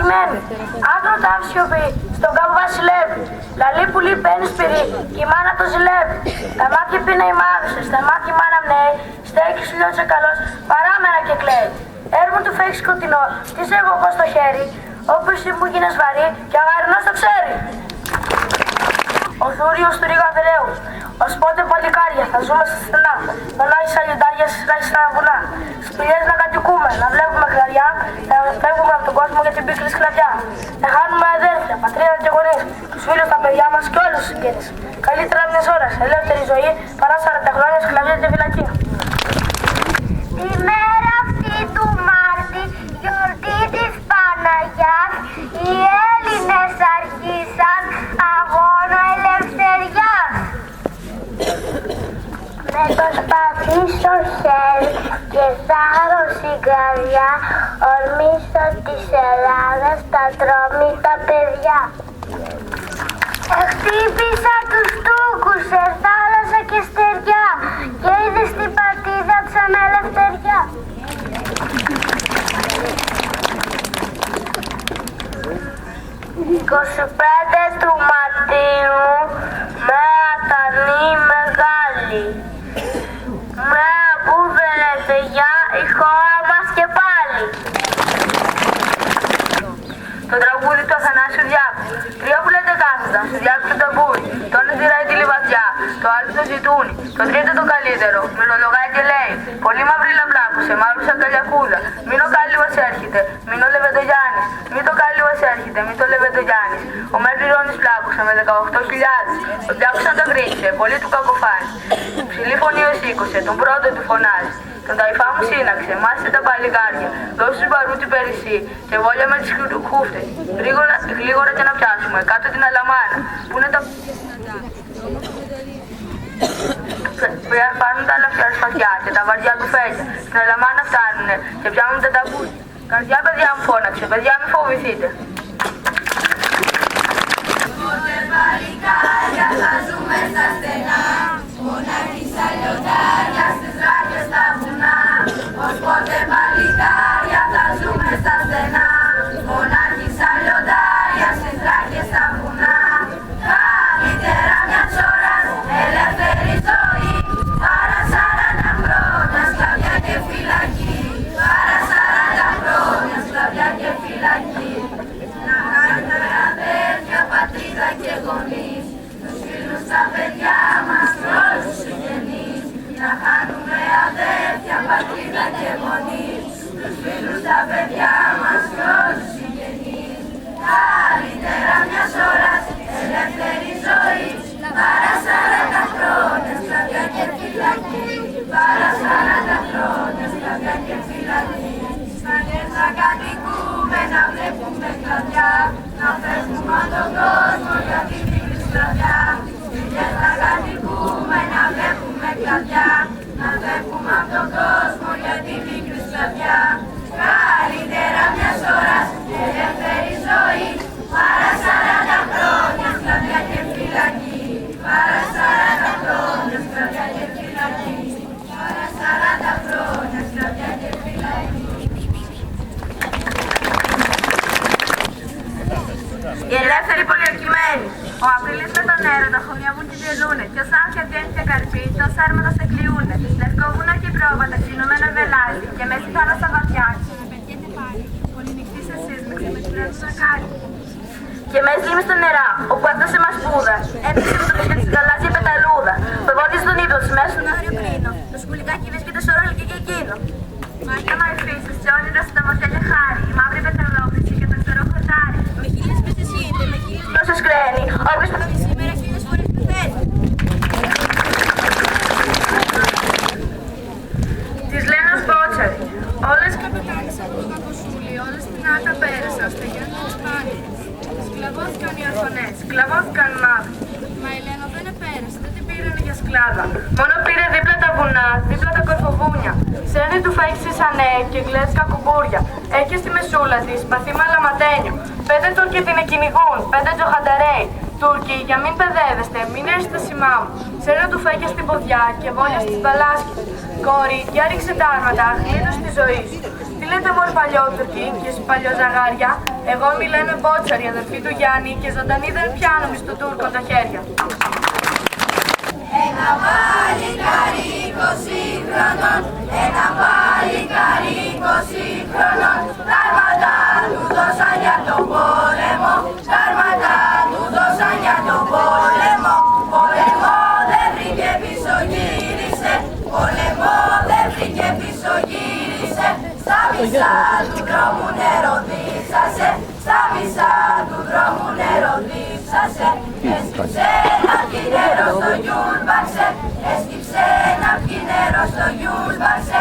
κειμένη. Άντρο τα σιωπή, στον κάμπο βασιλεύει. Λαλή πουλί παίρνει σπυρί, και η μάνα το ζηλεύει. Τα μάτια πίνε οι μάγισσες, τα μάτια η μάνα μνέει. Στέκει σου λιώτσε καλός, παράμερα και κλαίει. Έργο του φέξει σκοτεινό, τι σε έχω εγώ στο χέρι. Όπου εσύ μου γίνες βαρύ, και αγαρινός το ξέρει. Ο Θούριος του Ρίγα Βεραίους. Ως πότε παλικάρια θα ζούμε στα στενά. Φωνάζει σαν λιοντάρια στις ράχες στα βουνά. Σπηλιές να κατοικούμε, να βλέπουμε κλαριά. Να φεύγουμε από τον κόσμο για την πίκρη σκλαβιά. Να χάνουμε αδέρφια, πατρίδα και γονείς. Τους φίλους, τα παιδιά μας και όλους τους συγγενείς. Καλύτερα μιας ώρας, ελεύθερη ζωή παρά 40 χρόνια σκλαβιά και φυλακή. Τη μέρα αυτή του Μάρτη, γιορτή της Παναγιάς, οι Έλληνες αρχίσαν αγώνα ελευθεριάς. Με το σπαθί στο χέρι και θάρρος στην καρδιά, ορμήσω της Ελλάδας τα τρόμητα παιδιά. Χτύπησα τους Τούρκους σε θάλασσα και στεριά και είδε στην πατήδα ξανά ελευθεριά. «25 του Μαρτίου, μέρα τανή μεγάλη, μέρα που βελέτε για η χώρα μας και πάλι». Το τραγούδι του Αθανάσιου Διάκου. Τρία που λέτε κάθετα, σου Διάκου το ταμπούρι. Το ένα τυράει τη λιβαδιά, το άλλο το ζητούνι. Το τρίτο το καλύτερο, μυρολογάει και λέει. Πολύ μαύρη λαμπλάκουσε, μαύρου σαν καλιακούδα. Μην ο Κάλλιβας έρχεται, μην ο Λεβεντογιάννης. Μην το Κάλλιβας έρχεται, μην το Λεβεντογιάννης. Ο Μερτυρώνης πλάκουσε με 18.000. Ο Διάκου σαν το γρίξε, πολύ του κακοφάνη. Ψηλή φωνή ο σήκωσε, τον πρώτο του φωνάζει. Τον ταϊφά μου σύναξε, μάθησε τα παλικάρια. Δώσε του μπαρούτι περισσή και βόλια με τις χούφτες. Γλίγορα και να πιάσουμε, κάτω την αλαμάνα. Πού είναι τα... Πάρουν τα λαφιά σπαθιά και τα βαριά κουφέλια. Στην αλαμάνα φτάνουνε και πιάνουν τα ταμπούτια. Καρδιά παιδιά μου φώναξε, παιδιά μη φοβηθείτε. Πότε παλικάρια θα ζούμε στα στενά, μονάχοι σαν λιοντάρια στις ράχες στα βουνά. Ως πότε παλικάρια θα ζούμε στα στενά, μονάχοι σαν λιοντάρια στις ράχες στα βουνά. Καλύτερα μιας ώρας ελεύθερη ζωή, παρά 40 χρόνια σκλαβιά και φυλακή. Παρά 40 χρόνια σκλαβιά και φυλακή. Να κάνουμε αδέρφια, πατρίδα και γονείς, τους φίλους, τα παιδιά μας και όλους τους συγγενείς. Να κάνουμε αδέρφια, πατρίδα και γονείς, τους φίλους, τα παιδιά μας και όλους τους συγγενείς. Καλύτερα μιας ώρας ελεύθερη ζωή, παρά 40 χρόνια σκλαβιά και φυλακή. Παρά 40 χρόνια σκλαβιά και φυλακή. Σπάνιες να κατοικούμε, να βλέπουμε κλαδιά, να φεύγουμε από τον κόσμο για την πίκρη σκλαβιά. Σπάνιες να κατοικούμε, να βλέπουμε κλαδιά, να φεύγουμε από τον κόσμο για την πίκρη σκλαβιά. Καλύτερα μιας ώρας ελεύθερη ζωή, παρά 40 χρόνια σκλαβιά και φυλακή. Παρά 40 χρόνια σκλαβιά και φυλακή. Παρά 40 χρόνια σκλαβιά και φυλακή. Οι ελεύθεροι πολιορκημένοι. Ο Απρίλης με τον έρωτα χωριαβούν και διελούνε. Κι ως άμφια βγαίνει και καρπί, τόσα άρματα σε κλειούνε. Λευκό βουνό και πρόβατα, ξυνούμενο βελάζι. Και μέσα στη θάλασσα βαθιά, ξενεπαιτιέται πάλι. Πολυνυχτής εσείς με ξεμετρώνει στο κάλι. Και με έστειλε στο νερά, όπου έφτασε μας σπούδα. Έπεσε με το πίσκα της γαλάζια πεταλούδα. Το βόδι στον ύπνο της μέσα στον άγριο κρίνο. Το σκουλικάκι βρίσκεται σ' ώρα και εκείνο. Μάτια μαεφίσης και όνειρα στα μορφιά και χάρη. Η μαύρη πεταλόφρυση και το ξερό χορτάρι. Με χίλιες πίτες γίνεται, με χίλιες γλώσσες κραίνει. Όποιος το δει σήμερα χίλιες φορές που θέλει. Της λένε ως μπότσαρη. Όλες καπετάνεις από το κακοσούλι, όλες την άτα πέρασαν στα γέννα της πάνης. Σκλαβώθηκαν οι ορφανές, σκλαβώθηκαν μαύροι. Μα η Λένα δεν επέρασε, δεν την πήρανε για σκλάβα. Μόνο πήρε δίπλα τα βουνά, δίπλα τα κορφοβούνια. Σέρνη του φαίξησανε και γλέτσκα κουμπούρια. Έχει στη μεσούλα της, παθήμα λαματένιο. 5 Τούρκοι την κυνηγούν, 5 τζοχανταρέοι. Τούρκοι, για μην παιδεύεστε, μην έρθετε σημά μου. Σέρνη του φέγγε στην ποδιά και βόλια στις μπαλάσκες. Κόρη, για ρίξε τα άρματα, γλίτωσε τη ζωή σου. Τι λέτε μόλι παλιότουρκοι και παλιό ζαγάρια, Εγώ Μιλένε Μπότσαρη, αδερφή του Γιάννη, και ζωντανή δεν πιάνω μες του Τούρκο τα χέρια. Ένα παλικάρι 20 χρονών, ένα παλικάρι 20 χρονών, τα αρμάτα του δώσαν για τον πόλεμο, τα αρμάτα του δώσαν για τον πόλεμο. Πόλεμο δεν βρήκε πίσω γύρισε, πόλεμο δεν βρήκε πίσω γύρισε, στα μισά του δρόμου νερό δίσασε, στα μισά του δρόμου νερό δίσασε. Έσκυψε να πιει νερό στο γιούλμπαξε, έσκυψε να πιει νερό στο γιούλμπαξε,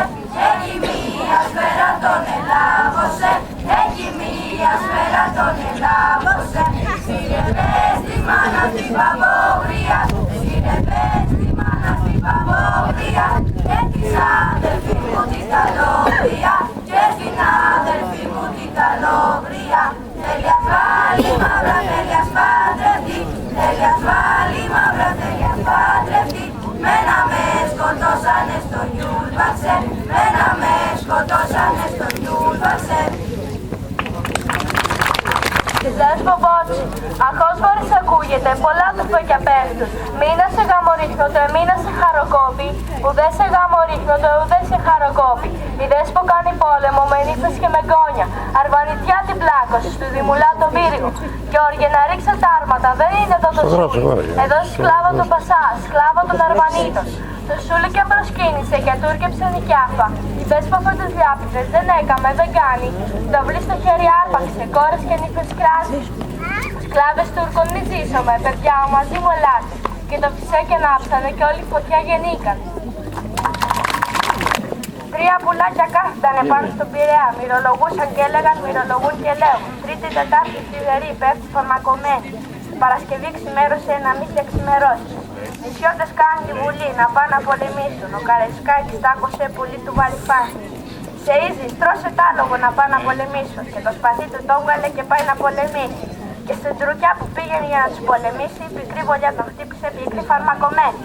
έχει μία σφαίρα τον ελάβωσε, έχει μία σφαίρα τον ελάβωσε. Σύρευε στη μάνα στην παπόγρια, σύρευε στη μάνα στην παπόγρια, και την αδελφή μου την καλόγρια, και την αδελφή μου την καλόγρια. Θέλει ασφάλει μαύρα, θέλει ασφάλτρευτη, θέλει ασφάλει μαύρα, θέλει ασφάλτρευτη. Μένα με σκοτώσανε στο γιούλμπαξε, μένα με σκοτώσανε στο γιούλμπαξε. Δέσπο Μπότσι, αχώς φορές ακούγεται, πολλά του και πέφτουν. Μήνα σε γαμορίχνονται, μήνα σε χαροκόπη, ουδέ σε γαμορίχνονται, ουδέ σε χαροκόπη. Η Δέσπο κάνει πόλεμο με νύχτες και με γκόνια, αρβανιτιά την πλάκωση, του δημουλά τον πύργο. Γιώργε, να ρίξε τα άρματα, δεν είναι εδώ το σούλι. Εδώ σκλάβο τον Πασά, σκλάβο των Αρβανίτων. Το σούλι και προσκύνησε και τούρκεψε νοικιάφα. Η Δέσπο από τους διάπητες δεν έκαμε, δεν κάνει. Το βλή στο χέρι άρπαξε, κόρες και νύχτες κράζει. Σκλάβες Τούρκων μη ζήσαμε, παιδιά μου μαζί μου ελάτε. Και το φυσέ και ναύσανε και όλη φωτιά γεννήκαν. Τρία πουλάκια κάθιτανε πάνω στον Πειραιά, μυρολογούσαν και έλεγαν, μυρολογούν και λέγουν. Τρίτη, Τετάρτη, Σιδερή, πέφτει φαρμακομένη. Παρασκευή ξημέρωσε να μην και ξημερώσει. Νησιώτες κάνουν τη βουλή να πάνε να πολεμήσουν. Ο Καραϊσκάκης τ' άκουσε πουλί του Βαλιφάνη. Σε ίζη, στρώσε τ' άλογο να πάνε να πολεμήσουν. Και το σπαθί του το έβγαλε και πάει να πολεμήσει. Και στην τρουκιά που πήγαινε για να τους πολεμήσει, η πικρή βολιά τον χτύπησε πικρή φαρμακομένη.